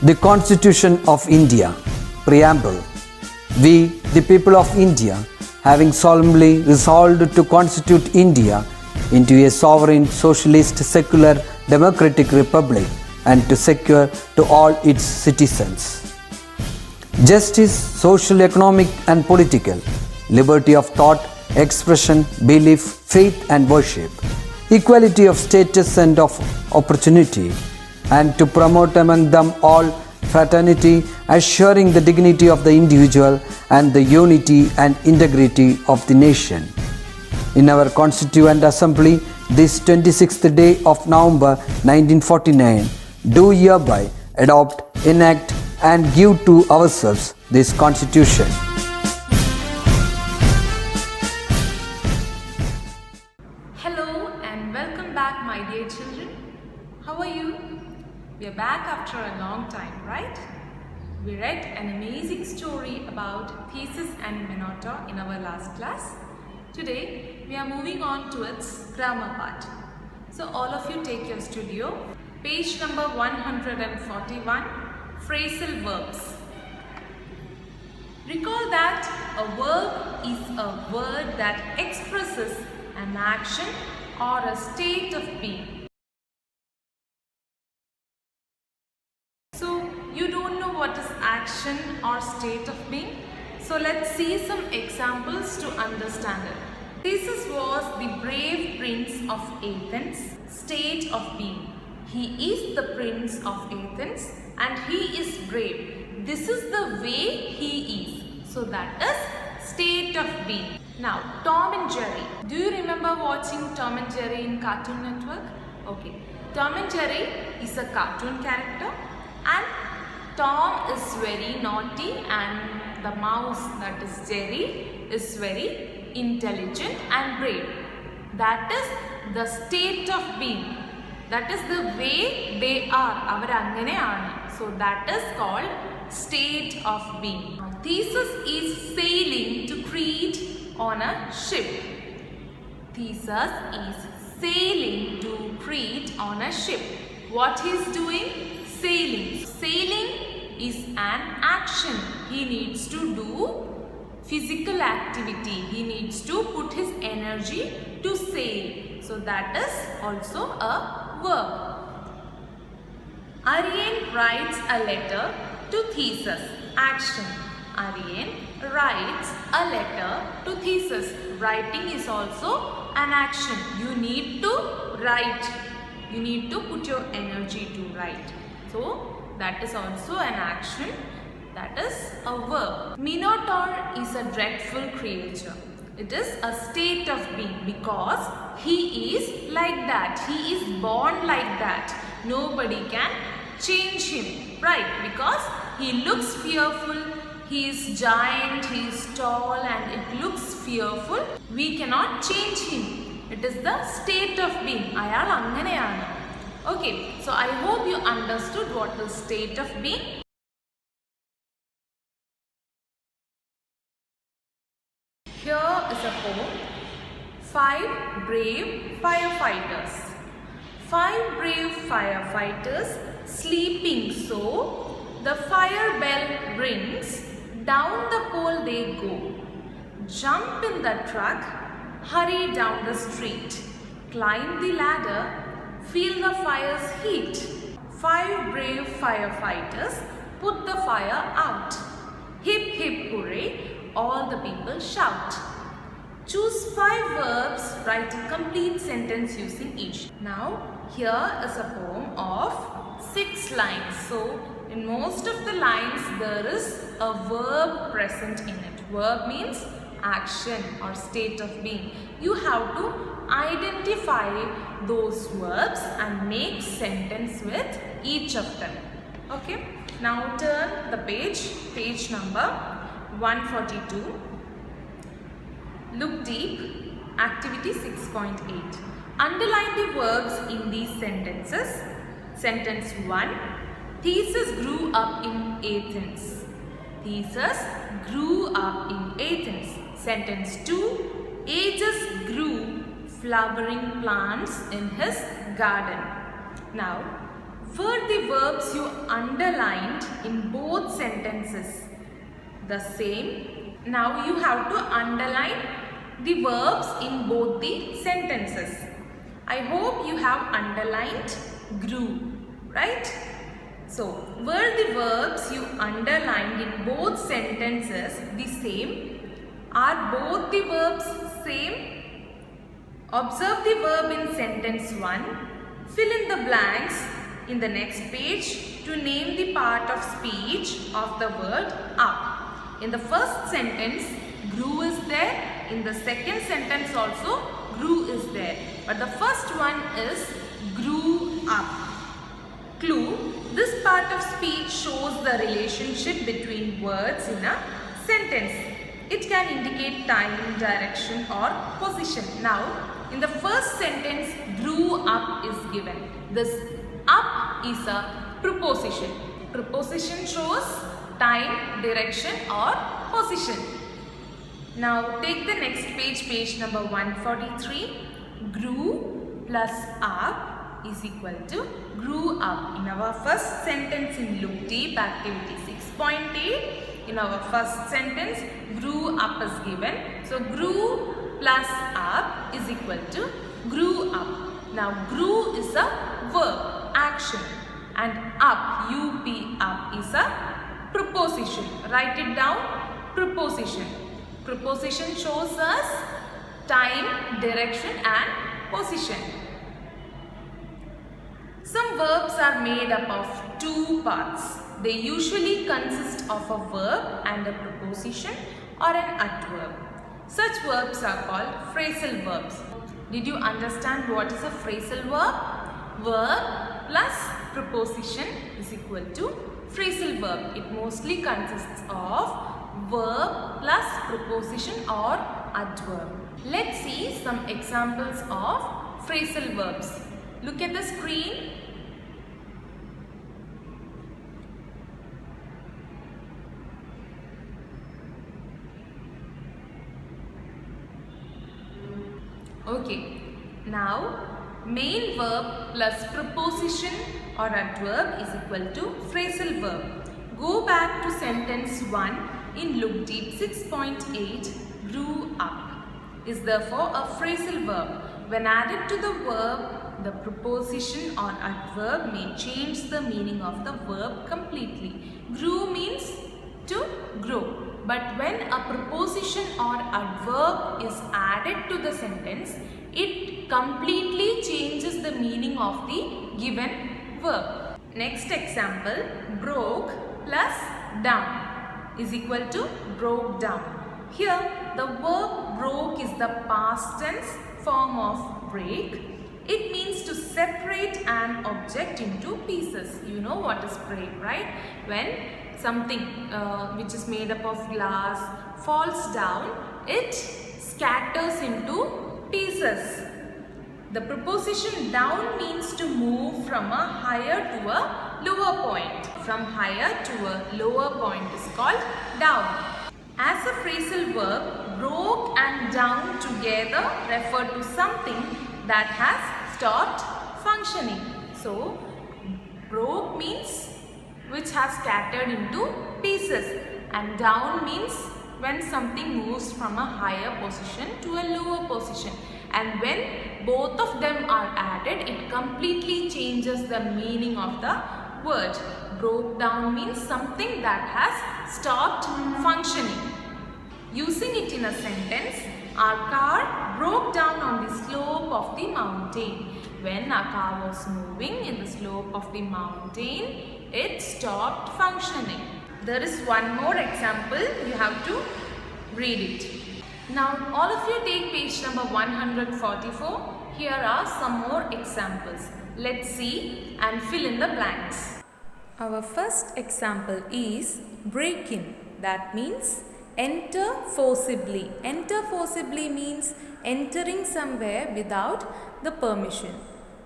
The Constitution of India, Preamble. We, the people of India, having solemnly resolved to constitute India into a sovereign, socialist, secular, democratic republic and to secure to all its citizens justice, social, economic and political, liberty of thought, expression, belief, faith and worship, equality of status and of opportunity, and to promote among them all fraternity, assuring the dignity of the individual and the unity and integrity of the nation. In our Constituent Assembly, this 26th day of November 1949, do hereby adopt, enact and give to ourselves this Constitution. Hello and welcome back, my dear children. How are you? We are back after a long time, right? We read an amazing story about Theseus and Minotaur in our last class. Today, we are moving on to its grammar part. So all of you take your studio. Page number 141, phrasal verbs. Recall that a verb is a word that expresses an action or a state of being. So you don't know what is action or state of being? So let's see some examples to understand it. Theseus was the brave prince of Athens, state of being. He is the prince of Athens and he is brave. This is the way he is. So that is state of being. Now, Tom and Jerry. Do you remember watching Tom and Jerry in Cartoon Network? Okay. Tom and Jerry is a cartoon character and Tom is very naughty and the mouse, that is Jerry, is very intelligent and brave. That is the state of being. That is the way they are. So that is called state of being. Theseus is sailing to Crete on a ship. Theseus is sailing to Crete on a ship. What he is doing? Sailing. Sailing is an action. He needs to do physical activity. He needs to put his energy to sail. So that is also a verb. Aryan writes a letter to Theseus. Action. Aryan writes a letter to Theseus. Writing is also an action. You need to write. You need to put your energy to write. So that is also an action. That is a verb. Minotaur is a dreadful creature. It is a state of being because he is like that. He is born like that. Nobody can change him, right? Because he looks fearful. He is giant, he is tall and it looks fearful. We cannot change him. It is the state of being. Ayal anganeyanu. Okay, so I hope you understood what is state of being. Here is a poem. 5 brave firefighters. 5 brave firefighters sleeping so the fire bell rings. Down the pole they go. Jump in the truck. Hurry down the street. Climb the ladder. Feel the fire's heat. 5 brave firefighters put the fire out. Hip hip hooray, all the people shout. Choose 5 verbs, write a complete sentence using each. Now, here is a poem of 6 lines. So, in most of the lines, there is a verb present in it. Verb means action or state of being. You have to identify those verbs and make sentence with each of them. Okay. Now turn the page number 142. Look deep. Activity 6.8. Underline the verbs in these sentences. Sentence 1. Theseus grew up in Athens. Theseus grew up in Athens. Sentence 2. Aegeus grew flowering plants in his garden. Now, were the verbs you underlined in both sentences the same? Now you have to underline the verbs in both the sentences. I hope you have underlined grew, right? So, were the verbs you underlined in both sentences the same? Are both the verbs same? Observe the verb in sentence 1. Fill in the blanks in the next page to name the part of speech of the word up. In the first sentence, grew is there. In the second sentence also, grew is there. But the first one is grew up. Clue: this part of speech shows the relationship between words in a sentence. It can indicate time, direction or position. Now, in the first sentence, grew up is given. This up is a preposition. Preposition shows time, direction or position. Now, take the next page, page number 143. Grew plus up is equal to grew up. In our first sentence in Look Deep activity 6.8, in our first sentence grew up is given. So grew plus up is equal to grew up. Now grew is a verb, action, and up, up is a preposition. Write it down, preposition. Preposition shows us time, direction and position. Some verbs are made up of two parts. They usually consist of a verb and a preposition or an adverb. Such verbs are called phrasal verbs. Did you understand what is a phrasal verb? Verb plus preposition is equal to phrasal verb. It mostly consists of verb plus preposition or adverb. Let's see some examples of phrasal verbs. Look at the screen. Okay, now main verb plus preposition or adverb is equal to phrasal verb. Go back to sentence 1 in Look Deep 6.8. Grew up is therefore a phrasal verb. When added to the verb, the preposition or adverb may change the meaning of the verb completely. Grew means to grow. But when a preposition or adverb is added to the sentence, it completely changes the meaning of the given verb. Next example, broke plus down is equal to broke down. Here, the verb broke is the past tense form of break. It means to separate an object into pieces. You know what is break, right? When something which is made up of glass falls down, it scatters into pieces. The preposition down means to move from a higher to a lower point. From higher to a lower point is called down. As a phrasal verb, broke and down together refer to something that has stopped functioning. So, broke means which has scattered into pieces, and down means when something moves from a higher position to a lower position, and when both of them are added, it completely changes the meaning of the word. Broke down means something that has stopped functioning. Using it in a sentence, our car broke down on the slope of the mountain. When our car was moving in the slope of the mountain, it stopped functioning. There is one more example, you have to read it. Now all of you take page number 144. Here are some more examples. Let's see and fill in the blanks. Our first example is break in. That means enter forcibly. Enter forcibly means entering somewhere without the permission.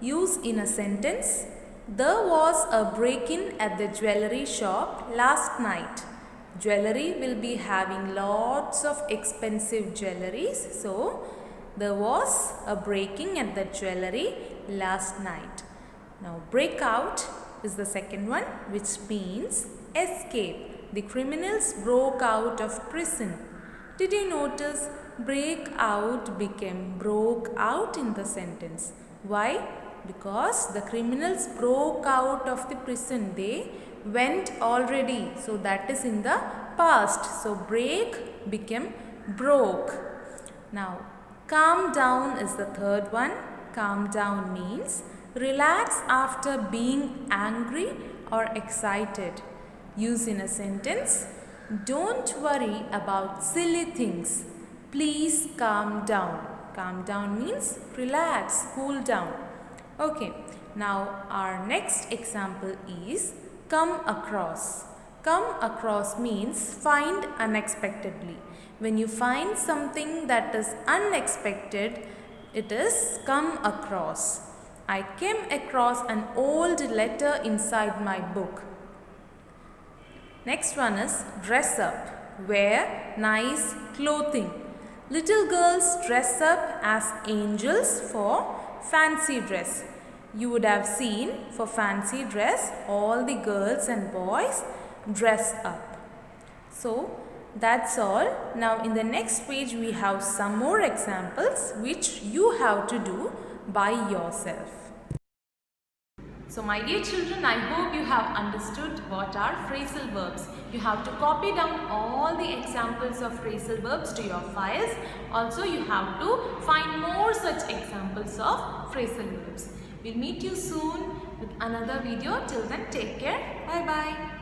Use in a sentence. There was a break-in at the jewellery shop last night. Jewellery will be having lots of expensive jewelleries. So, there was a break-in at the jewellery last night. Now, break out is the second one, which means escape. The criminals broke out of prison. Did you notice break out became broke out in the sentence? Why? Because the criminals broke out of the prison. They went already. So that is in the past. So break became broke. Now calm down is the third one. Calm down means relax after being angry or excited. Use in a sentence. Don't worry about silly things. Please calm down. Calm down means relax, cool down. Okay, now our next example is come across. Come across means find unexpectedly. When you find something that is unexpected, it is come across. I came across an old letter inside my book. Next one is dress up. Wear nice clothing. Little girls dress up as angels for fancy dress. You would have seen for fancy dress all the girls and boys dress up. So that's all. Now in the next page we have some more examples which you have to do by yourself. So my dear children, I hope you have understood what are phrasal verbs. You have to copy down all the examples of phrasal verbs to your files. Also you have to find more such examples of phrasal verbs. We'll meet you soon with another video. Till then, take care. Bye bye.